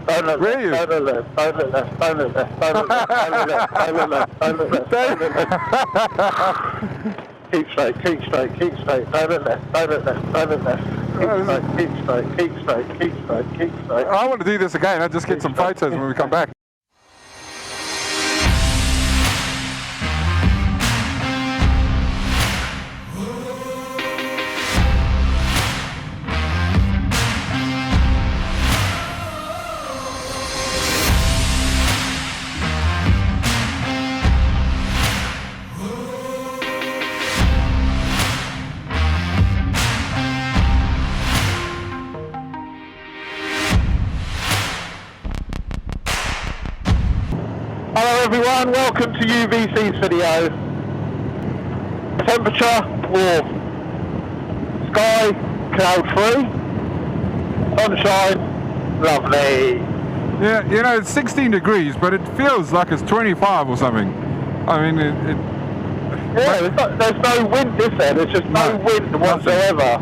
Don't look Where are you? left, don't look left, don't look left, don't look left, don't look left, don't look left, don't look left, don't look left. Keep straight, keep straight, keep straight, don't look left, don't look left, don't look left. Keep straight, keep straight, keep straight, keep straight. I want to do this again. I'll just get some photos when we come back. Hello everyone, welcome to UVC's video. Temperature, warm. Sky, cloud free. Sunshine, lovely. Yeah, you know, it's 16 degrees, but it feels like it's 25 or something. I mean, Yeah, there's no wind this end, there's just no wind whatsoever.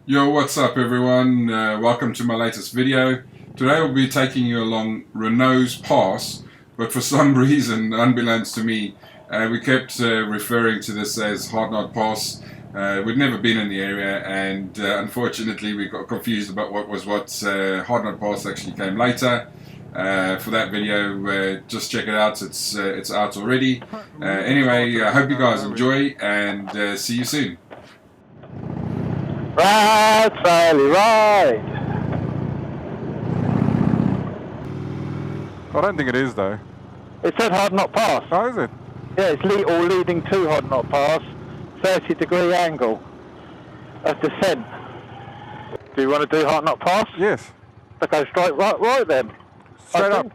Yo, what's up everyone? Welcome to my latest video. Today we'll be taking you along Wrynose Pass, but for some reason, unbeknownst to me, we kept referring to this as Hardknott Pass. We'd never been in the area, and unfortunately we got confused about what was what. Hardknott Pass actually came later. For that video, just check it out, it's out already. Anyway, I hope you guys enjoy, and see you soon. Right, Sally, right. I don't think it is though. It said Hardknott Pass. Oh, is it? Yeah, it's leading to Hardknott Pass, 30-degree angle of descent. Do you want to do Hardknott Pass? Yes. So go straight right then. Straight up.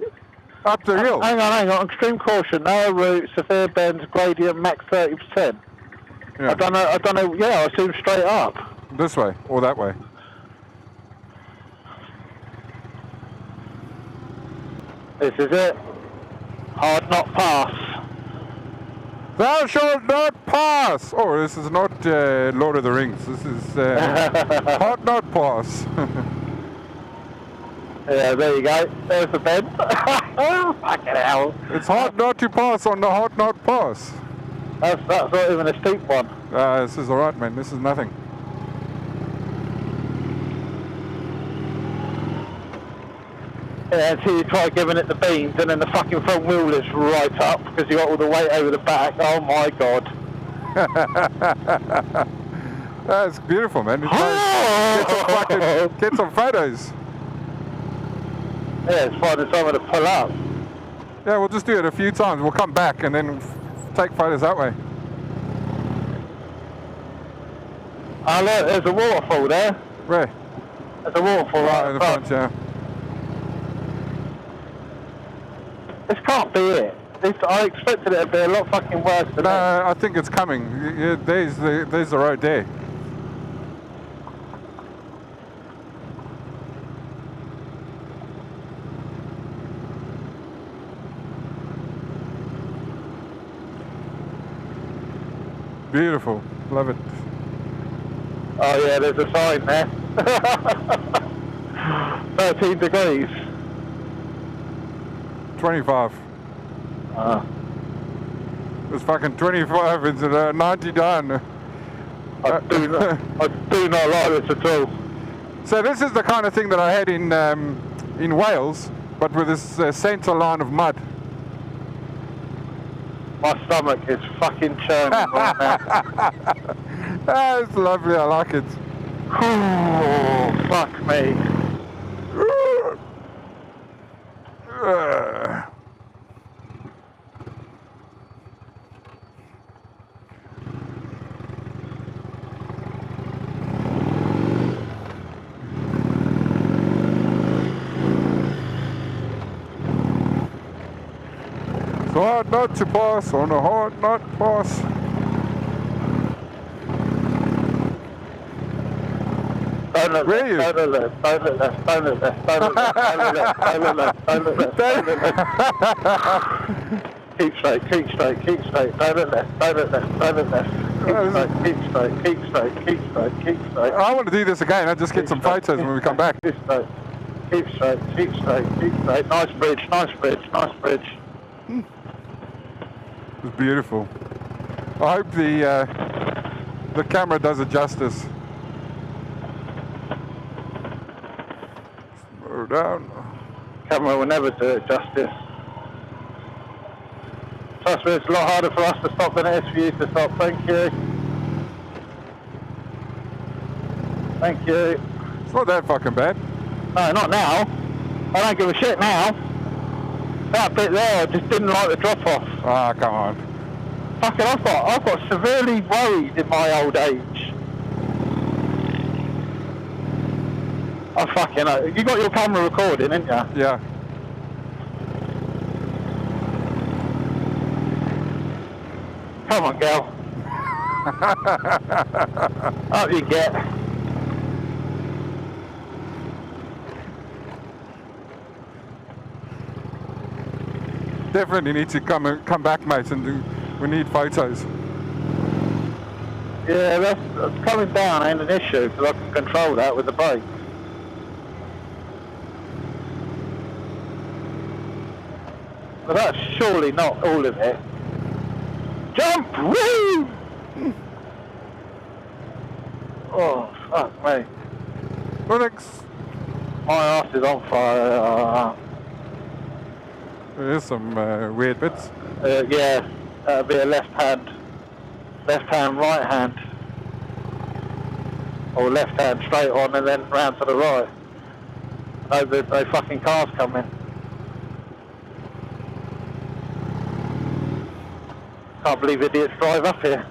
Up the hill. Hang on. Extreme caution, narrow route, severe bends, gradient, max 30%. Yeah. I don't know. Yeah, I assume straight up. This way or that way. This is it. Hardknott Pass. Thou shalt not pass! Oh, this is not Lord of the Rings. This is Hardknott Pass. Yeah, there you go. There's the bend. Oh, fucking hell. It's hard not to pass on the Hardknott Pass. That's not even a steep one. This is alright, man. This is nothing. Yeah, until you try giving it the beans and then the fucking front wheel is right up because you got all the weight over the back. Oh my god. That's beautiful, man. Get some photos. Yeah, it's finding somewhere to pull up. Yeah, we'll just do it a few times. We'll come back and then take photos that way. Oh look, there's a waterfall there. Where? There's a waterfall right in the front, yeah. This can't be it. I expected it to be a lot fucking worse than No, this. I think it's coming. Yeah, there's the road there. Beautiful. Love it. Oh yeah, there's a sign there. 13 degrees. 25. It's fucking 25. It's 99. I do not like this at all. So this is the kind of thing that I had in Wales, but with this centre line of mud. My stomach is fucking churning right now. It's lovely, I like it. Oh, fuck me. It's hard not to pass on a Hardknott Pass. Don't look Where are you? left, don't look left, don't look left, don't look left, don't look left, don't look left, don't look left, don't look left, don't look left. Keep straight, keep straight, keep straight, don't look left, don't look left, don't look left. Keep straight, keep straight, keep straight, keep straight. I want to do this again. I'll just get some photos when we come back. Keep straight. Keep straight, keep straight, keep straight. Nice bridge, nice bridge, nice bridge. It's beautiful. I hope the camera does it justice. Slow down. Camera will never do it justice. Trust me, it's a lot harder for us to stop than it is for you to stop. Thank you. Thank you. It's not that fucking bad. No, not now. I don't give a shit now. That bit there, I just didn't like the drop off. Ah, come on. Fucking, I've got severely worried in my old age. I fucking know. You got your camera recording, didn't you? Yeah. Come on, girl. Up you get. Definitely need to come back, mate, and we need photos. Yeah, that's coming down ain't an issue because I can control that with the brakes. But that's surely not all of it. Jump! Woo! Oh, fuck me. Well, thanks. My ass is on fire. There's some weird bits. Yeah, that'll be a left hand, right hand. Or left hand straight on and then round to the right. No fucking cars coming. Can't believe idiots drive up here.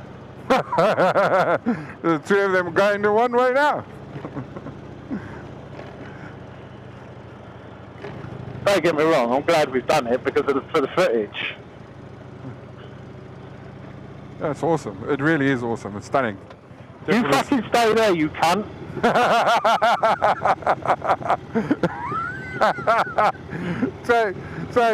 The two of them going to one right now. Don't get me wrong, I'm glad we've done it because for the footage. That's awesome. It really is awesome. It's stunning. You fucking stay there, you cunt. So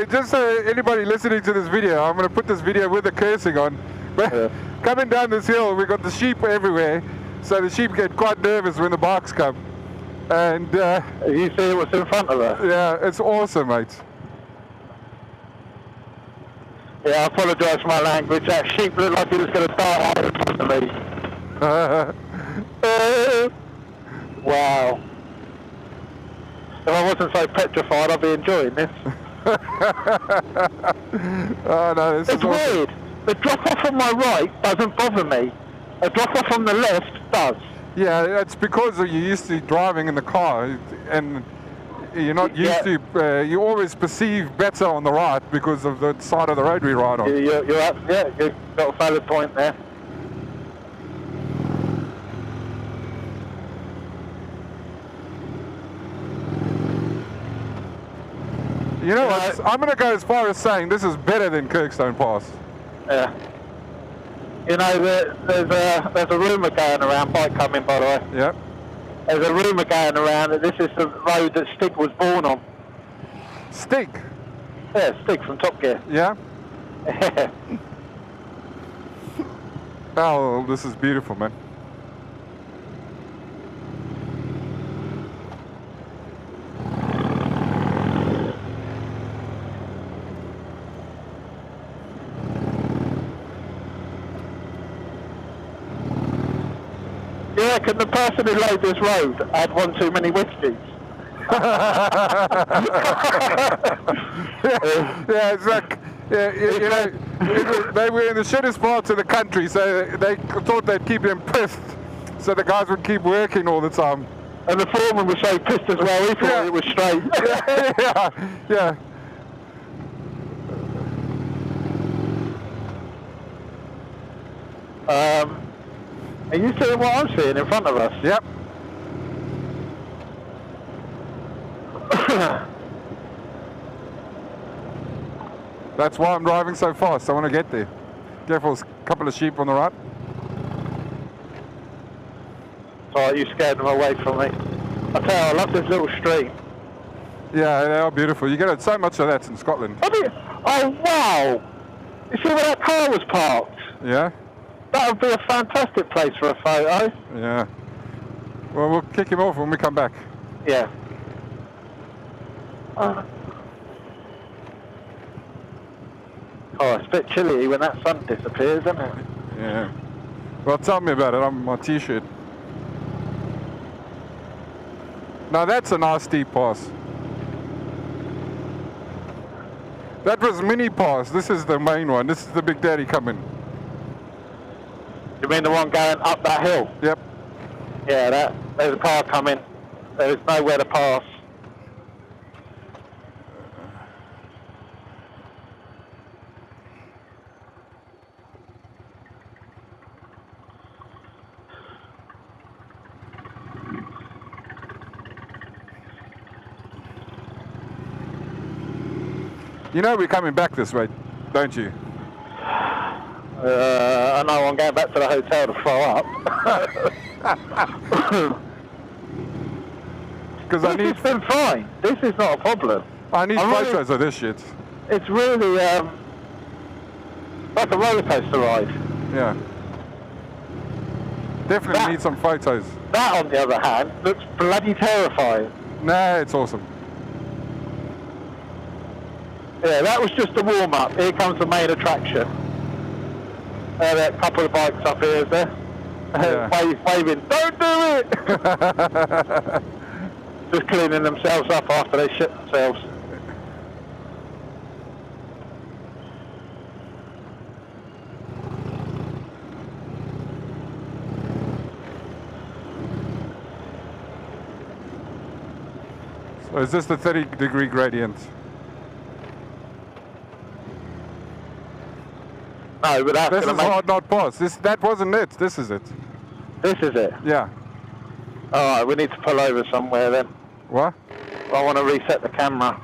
just so anybody listening to this video, I'm going to put this video with the cursing on. But Yeah. coming down this hill, we've got the sheep everywhere. So the sheep get quite nervous when the bikes come. And You see what's in front of us? yeah, it's awesome, mate. Yeah, I apologise for my language. That sheep looked like it was going to start out in front of me. Wow. If I wasn't so petrified, I'd be enjoying this. Oh no, this It's is awesome. weird. The drop off on my right doesn't bother me. A drop off on the left does. Yeah, it's because you're used to driving in the car, and you're not used to. You always perceive better on the right because of the side of the road we ride on. You've got a valid point there. You know what? I'm going to go as far as saying this is better than Kirkstone Pass. Yeah. You know, there's a rumour going around, bike coming by the way. Yep. There's a rumour going around that this is the road that Stig was born on. Stig. Yeah, Stig from Top Gear. Yeah. Oh, this is beautiful, man. You reckon the person who laid this road had one too many whiskies? Yeah, it's like, you know, they were in the shittest parts of the country, so they thought they'd keep them pissed, so the guys would keep working all the time. And the foreman was so pissed as well, he thought it was straight. Yeah. Are you seeing what I'm seeing in front of us? Yep. That's why I'm driving so fast. I want to get there. Careful, there's a couple of sheep on the right. Sorry, you scared them away from me. I tell you, I love this little stream. Yeah, they are beautiful. You get so much of that in Scotland. Oh, wow! You see where that car was parked? Yeah? That would be a fantastic place for a photo. Yeah. Well, we'll kick him off when we come back. Yeah. Oh, it's a bit chilly when that sun disappears, isn't it? Yeah. Well, tell me about it. I'm my t-shirt. Now that's a nice steep pass. That was mini pass. This is the main one. This is the Big Daddy coming. You mean the one going up that hill? Yep. Yeah, there's a car coming. There's nowhere to pass. You know we're coming back this way, don't you? I know I'm going back to the hotel to throw up. Because I need. It's been fine. This is not a problem. I need photos of this shit. It's really like a roller coaster ride. Yeah. Definitely need some photos. That, on the other hand, looks bloody terrifying. Nah, it's awesome. Yeah, that was just a warm-up. Here comes the main attraction. A couple of bikes up here, is there? Yeah. Waving, don't do it! Just cleaning themselves up after they shit themselves. So is this the 30-degree gradient? No, but that's This is gonna make... hardknott pass. That wasn't it. This is it. This is it? Yeah. Alright, we need to pull over somewhere then. What? I want to reset the camera.